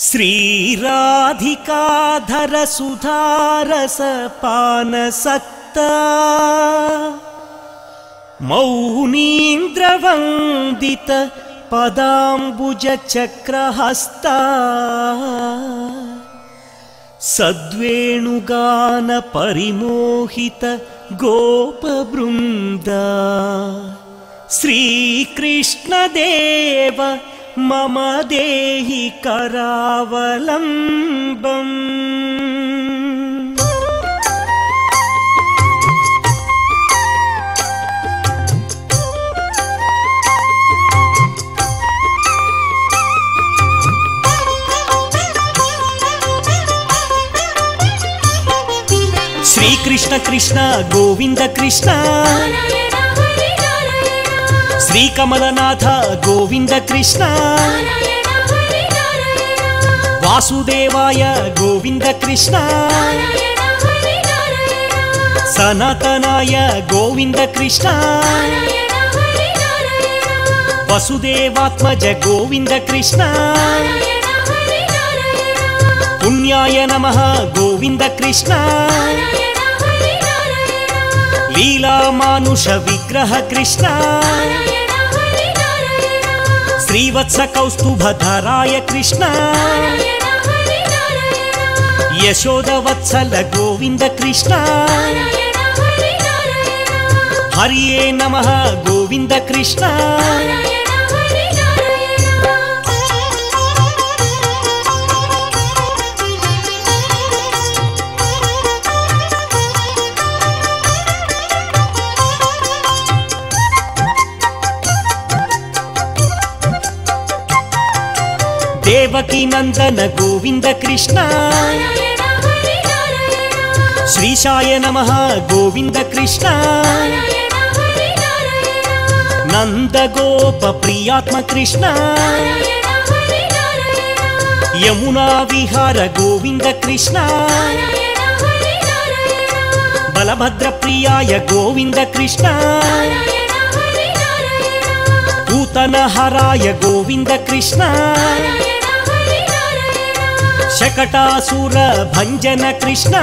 श्रीराधिकाधर सुधारस पानसक्ता मौनीन्द्रवन्दित पदाम्बुज चक्रहस्ता सद्वेणुगान परिमोहित गोपवृन्दा श्रीकृष्णदेव मम देहि करावलम्बम्। श्री कृष्ण कृष्ण गोविंद कृष्ण श्री कमलनाथ गोविंद कृष्ण वासुदेवाय गोविंद कृष्ण सनातनाय गोविंद कृष्ण वसुदेवात्मज गोविंद कृष्ण पुण्याय नमः गोविंद कृष्ण लीला मानुष विग्रह कृष्ण श्रीवत्स कौस्तुभधराय कृष्ण यशोदवत्सल गोविंद कृष्ण हरिये नमः गोविंद कृष्ण देवकी नंदन गोविंद कृष्ण श्रीशाय नमः गोविंद कृष्ण नंद गोप प्रियात्म कृष्ण यमुना विहार गोविंद कृष्ण बलभद्र प्रियाय गोविंद कृष्ण पूतनहराय गोविंद कृष्ण शकटासुर भंजन कृष्ण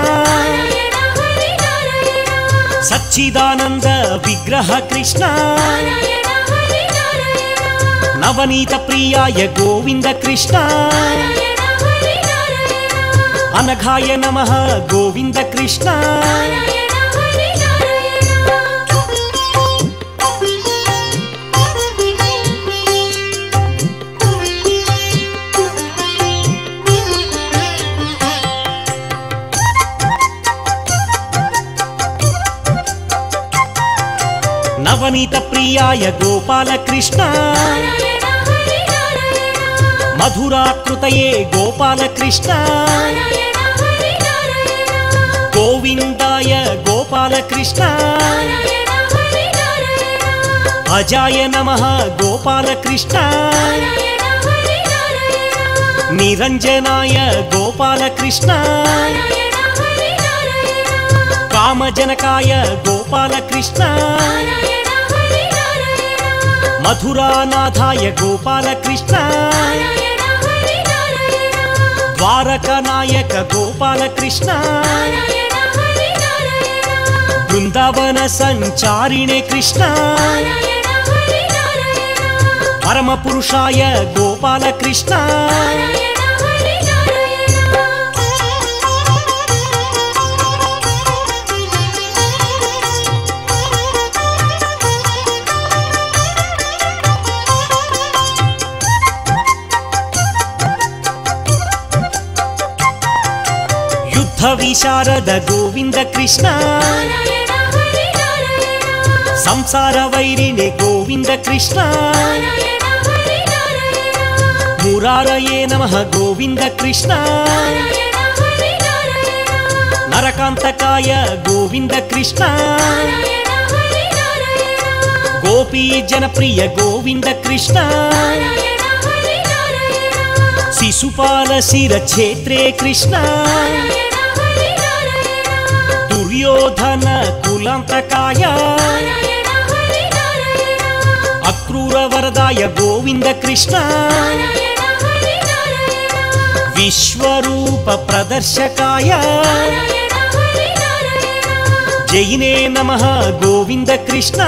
सच्चिदानंद विग्रह कृष्ण नवनीत प्रियाय गोविंद कृष्ण अनघाय नमः गोविंद कृष्ण नवनीत प्रियाय गोपाल कृष्ण मधुराकृतये गोपाल कृष्ण गोविंदाय गोपाल कृष्ण अजाय नमः गोपाल कृष्ण निरंजनाय गोपाल कृष्ण कामजनकाय गोपाल कृष्ण मधुरानाथाय गोपाल कृष्ण द्वारकानायक गोपाल कृष्ण वृंदावन संचारिणे कृष्ण परम पुरुषाय गोपाल कृष्ण विशारद गोविंद कृष्ण संसार वैरिणे गोविंद कृष्ण मुरारये नमः गोविंद कृष्ण नरकांतकाय गोविंद कृष्ण गोपी जनप्रिय गोविंद कृष्ण शिशुपाल शिरक्षेत्रे कृष्ण दुर्योधन कुलांतकाय अक्रूर वरदाय गोविंद कृष्ण విశ్వరూప ప్రదర్శకాయ జైనే నమః గోవింద కృష్ణ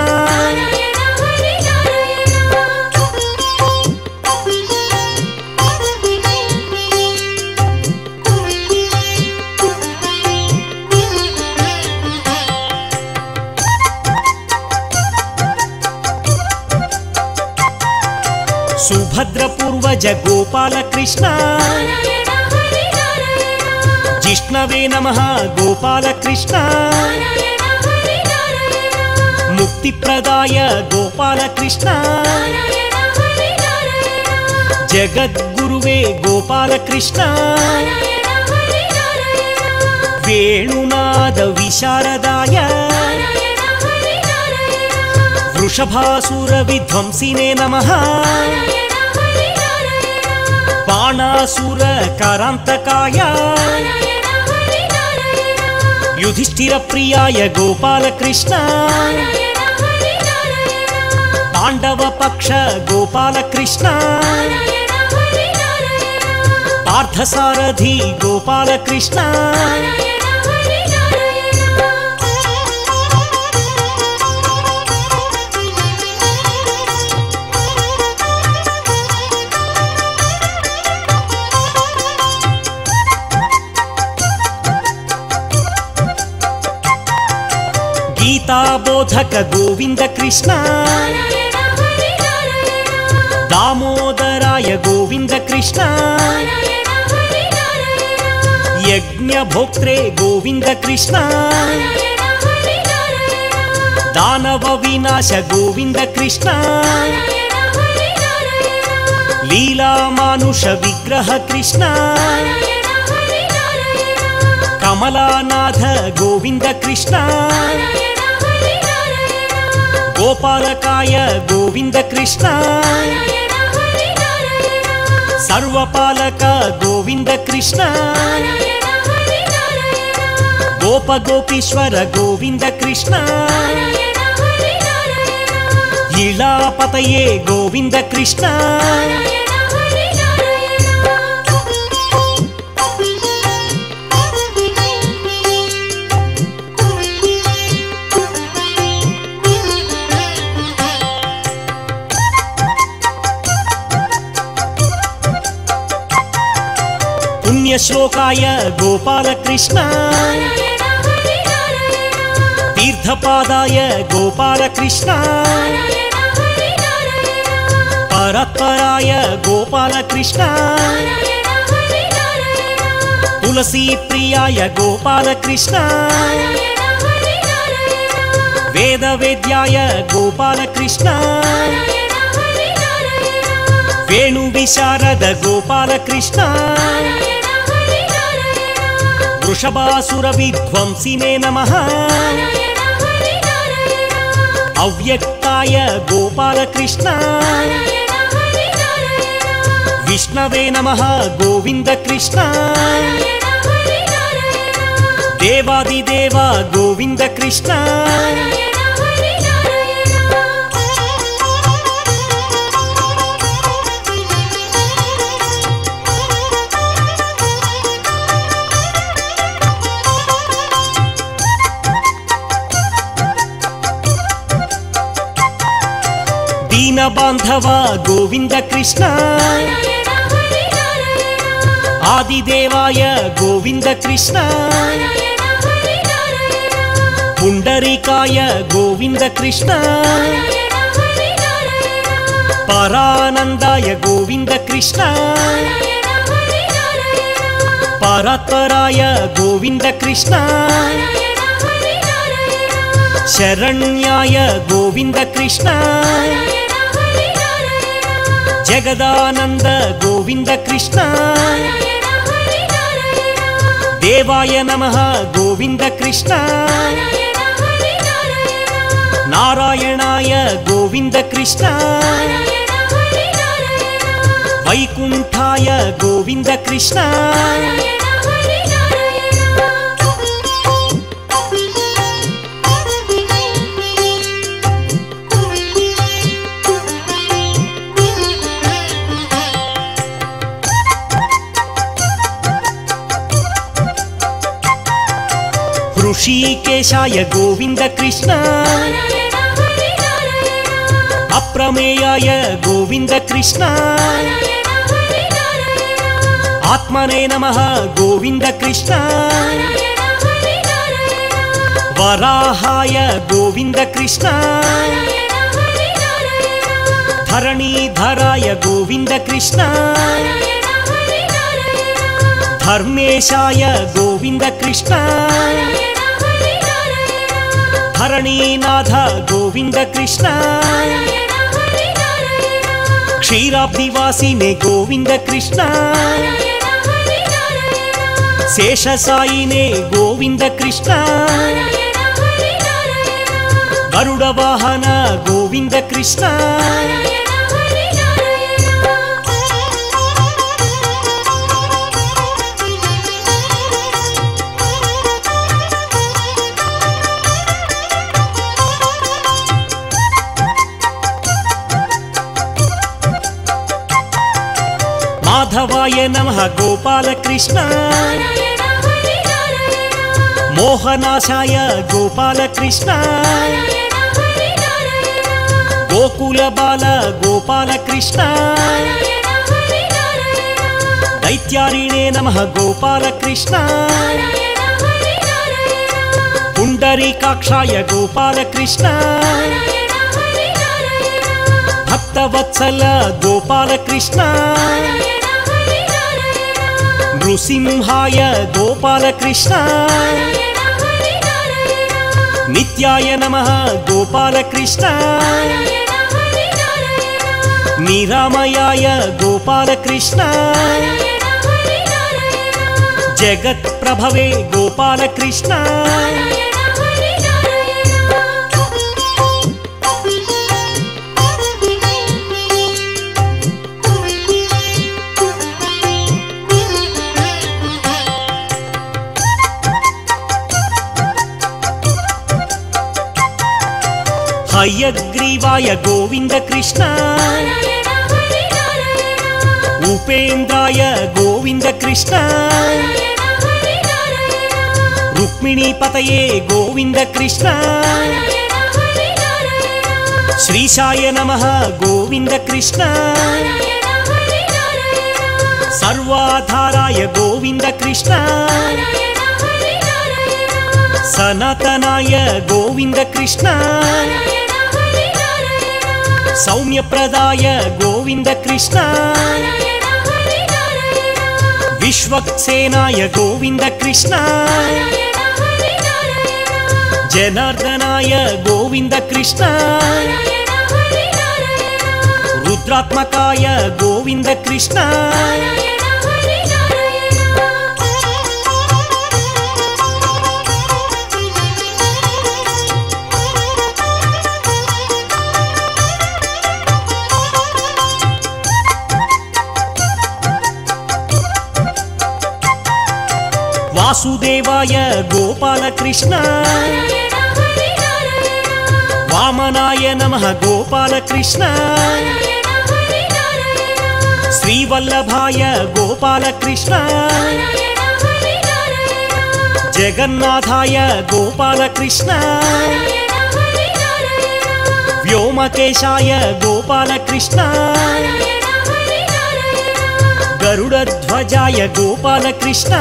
సుభద్ర పూర్వజ గోపాల కృష్ణ జిష్ణవే నమః గోపాల కృష్ణ ముక్తి ప్రదాయ గోపాల కృష్ణ జగద్గురువే గోపాల కృష్ణ వేణునాద విశారదాయ వృషభాసుర విధ్వంసినే నమః బాణాసుర కరాంతకాయ యుధిష్ఠిర ప్రియాయ గోపాల కృష్ణ పాండవ పక్ష గోపాల కృష్ణ పార్థసారథి గోపాల కృష్ణ గీతాబోధక గోవింద కృష్ణ దామోదరాయ గోవింద కృష్ణ యజ్ఞభోక్త్రే గోవింద కృష్ణ దానవ వినాశ గోవింద కృష్ణ లీలామానుష విగ్రహ కృష్ణ కమలానాథ గోవింద కృష్ణ గోపాలకాయ గోవింద కృష్ణ సర్వపాలక గోవింద కృష్ణ గోప గోపీశ్వర గోవింద కృష్ణ ఇళాపతయే గోవింద కృష్ణ పుణ్యశ్లోకాయ గోపాల కృష్ణ తీర్థపాదాయ గోపాల కృష్ణ పరత్పరాయ గోపాల కృష్ణ తులసీ ప్రియాయ గోపాల కృష్ణ వేద వేద్యాయ గోపాల కృష్ణ వేణు విశారద గోపాల కృష్ణ వృషభాసుర విధ్వంసినే నమః అవ్యక్తాయ గోపాల కృష్ణ విష్ణవే నమః గోవింద కృష్ణ దేవాదిదేవ గోవింద కృష్ణ దీన బాంధవ గోవింద కృష్ణ ఆదిదేవాయ గోవింద కృష్ణ పుండరీకాయ గోవింద కృష్ణ పరానందాయ గోవింద కృష్ణ పరాత్పరాయ గోవింద కృష్ణ శరణ్యాయ గోవింద కృష్ణ జగదానంద గోవింద కృష్ణ దేవాయ నమః గోవింద కృష్ణ నారాయణాయ గోవింద కృష్ణ వైకుంఠాయ గోవింద కృష్ణ ऋषिकेशाय गोविन्द कृष्ण अप्रमेयाय गोविन्द कृष्ण आत्मने नमः गोविन्द कृष्ण वराहाय गोविन्द कृष्ण धरणीधराय गोविन्द कृष्ण धर्मेशाय गोविन्द कृष्ण धरणीनाथ गोविन्द कृष्ण क्षीराब्धिवासिने गोविन्द कृष्ण शेषसायिने गोविन्द कृष्ण गरुडवाहन गोविन्द कृष्ण माधवाय नमः गोपाल कृष्ण मोहनाशाय गोपाल कृष्ण गोकुल बाल गोपाल कृष्ण दैत्यारिणे नमः गोपाल कृष्ण पुंडरीकाक्षाय गोपाल कृष्ण भक्तवत्सल गोपाल कृष्ण नृसिंहाय गोपाल कृष्ण नित्याय नमः गोपाल कृष्ण निरामयाय गोपाल कृष्ण जगत् प्रभवे गोपाल कृष्ण हयग्रीवाय गोविन्द कृष्ण उपेन्द्राय गोविन्द कृष्ण रुक्मिणीपतये गोविन्द कृष्ण श्रीशाय नमः गोविन्द कृष्ण सर्वाधाराय गोविन्द कृष्ण सनातनाय गोविन्द कृष्ण सौम्यप्रदाय गोविन्द कृष्ण विश्वक्सेनाय गोविन्द कृष्ण जनार्दनाय गोविन्द कृष्ण रुद्रात्मकाय गोविन्द कृष्ण वासुदेवाय गोपाल कृष्ण वामनाय नमः गोपाल कृष्ण श्रीवल्लभाय गोपाल कृष्ण जगन्नाथाय गोपाल कृष्ण व्योमकेशाय गोपाल कृष्ण गरुडध्वजाय गोपाल कृष्ण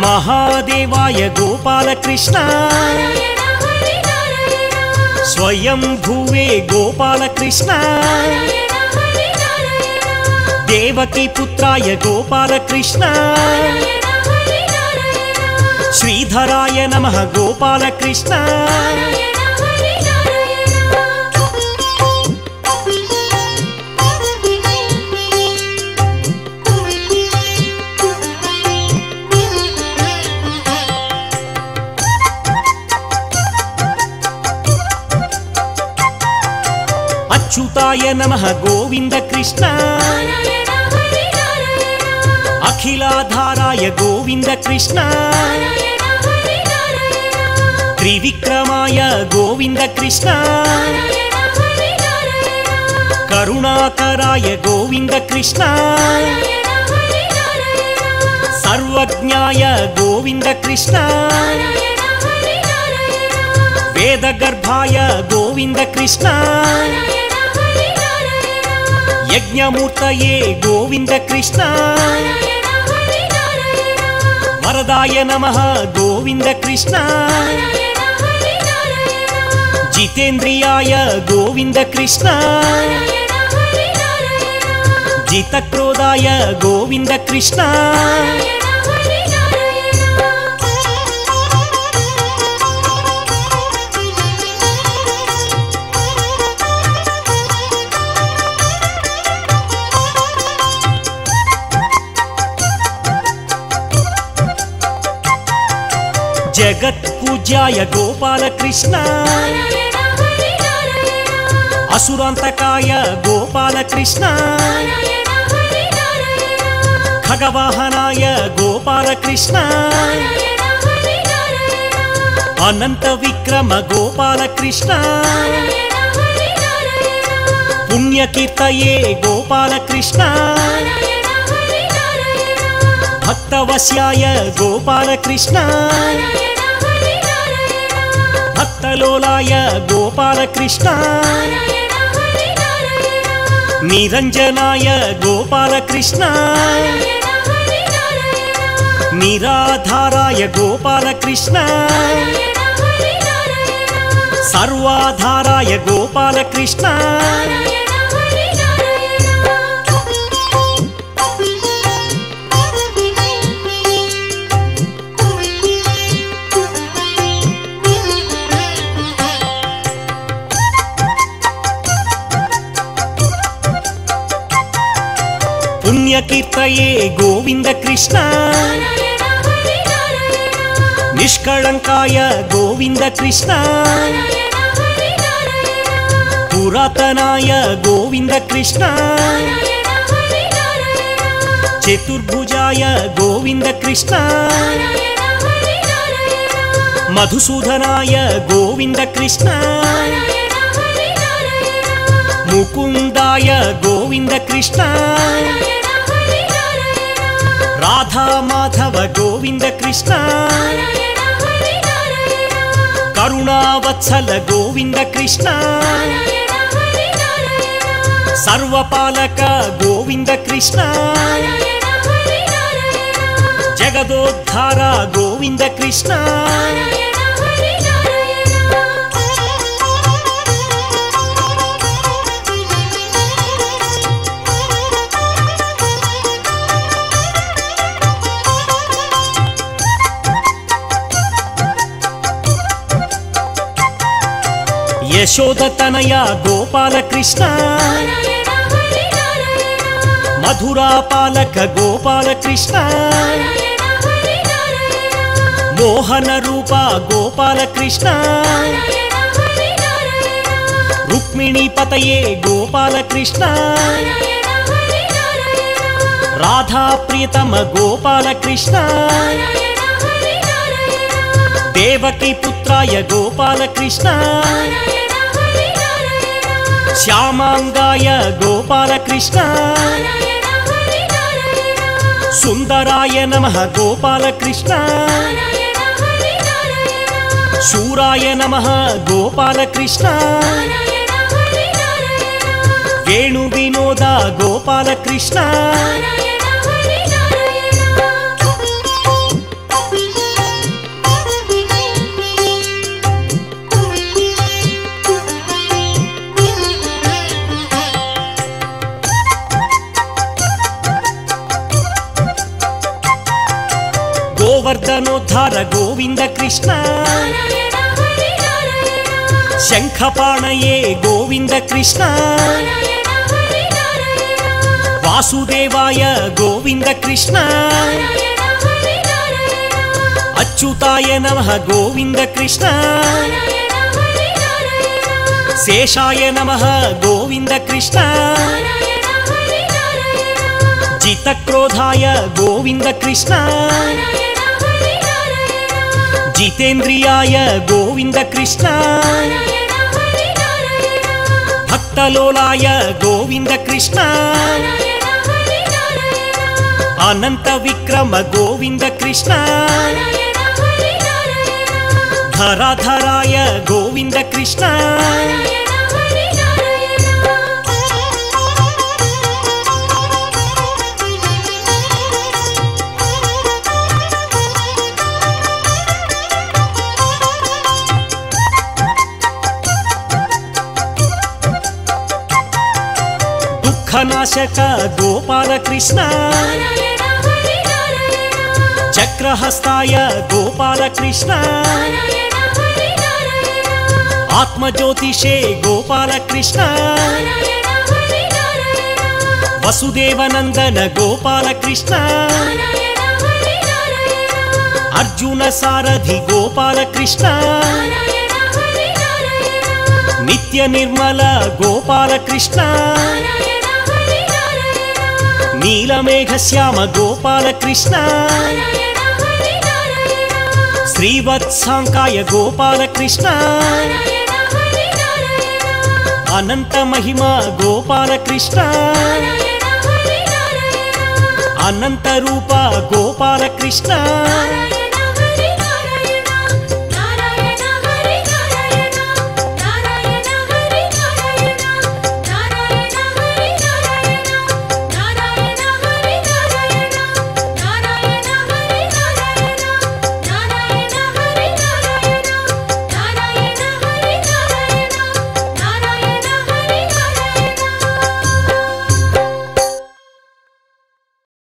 महादेवाय गोपाल कृष्ण स्वयं भुवे गोपाल कृष्ण देवकी पुत्राय गोपाल कृष्ण श्रीधराय नमः गोपाल कृष्ण अच्युताय नमः गोविन्द कृष्ण अखिलाधाराय गोविन्द कृष्ण त्रिविक्रमाय गोविन्द कृष्ण करुणाकराय गोविन्द कृष्ण सर्वज्ञाय गोविन्द कृष्ण वेदगर्भाय गोविन्द कृष्ण यज्ञमूर्तये गोविन्द कृष्ण वरदाय नमः गोविन्द कृष्ण जितेन्द्रियाय गोविन्द कृष्ण जितक्रोधाय गोविन्द कृष्ण जगत्पूज्याय गोपाल कृष्ण असुरान्तकाय गोपाल कृष्ण खगवाहनाय गोपाल कृष्ण अनंत विक्रम गोपाल कृष्ण पुण्यकीर्तये गोपाल कृष्ण भक्तवश्याय गोपाल कृष्ण भक्तलोलाय गोपाल कृष्ण निरंजनाय गोपाल कृष्ण निराधाराय गोपाल कृष्ण सर्वाधाराय गोपाल कृष्ण पुण्यकीर्तये गोविन्द कृष्ण निष्कळंकाय गोविन्द कृष्ण पुरातनाय गोविन्द कृष्ण चतुर्भुजाय गोविन्द कृष्ण मधुसूदनाय गोविन्द कृष्ण मुकुंदाय गोविन्द कृष्ण राधा माधव गोविन्द कृष्ण करुणावत्सल गोविन्द कृष्ण सर्वपालक गोविन्द कृष्ण जगदोद्धार गोविन्द कृष्ण यशोदतनया गोपाल कृष्ण मधुरा पालक गोपाल कृष्ण मोहन रूपा गोपाल कृष्ण रुक्मिणी पतये गोपाल कृष्ण राधा प्रियतम गोपाल कृष्ण देवकी पुत्राय गोपाल कृष्ण श्यामांगाय गोपाल कृष्ण सुंदराय नमः गोपाल कृष्ण शूराय नमः गोपाल कृष्ण वेणु विनोद गोपाल कृष्ण गोवर्धनोद्धार गोविन्द कृष्ण शंखपाणये गोविन्द कृष्ण वासुदेवाय गोविन्द कृष्ण अच्युताय नमः गोविन्द कृष्ण शेषाय नमः गोविन्द कृष्ण जितक्रोधाय गोविन्द कृष्ण जितेन्द्रियाय गोविन्द कृष्ण भक्तलोलाय गोविन्द कृष्ण అనంత విక్రమ గోవింద కృష్ణ నారాయణ హరి నారాయణ ధరాధరాయ గోవింద కృష్ణ నారాయణ హరి నారాయణ దుఃఖనాశక గోపాల కృష్ణ నారాయణ హరి నారాయణ చక్రహస్తాయ గోపాల కృష్ణ నారాయణ హరి నారాయణ ఆత్మజ్యోతిషే గోపాల కృష్ణ నారాయణ హరి నారాయణ వసుదేవనందన గోపాల కృష్ణ నారాయణ హరి నారాయణ అర్జున సారథి గోపాల కృష్ణ నారాయణ హరి నారాయణ నిత్య నిర్మల గోపాల కృష్ణ నారాయణ హరి నారాయణ నీలమేఘ శ్యామ గోపాల కృష్ణ నారాయణ హరి నారాయణ శ్రీవత్సాంకాయ గోపాల కృష్ణ నారాయణ హరి నారాయణ అనంత మహిమ గోపాల కృష్ణ నారాయణ హరి నారాయణ అనంత రూప గోపాల కృష్ణ నారాయణ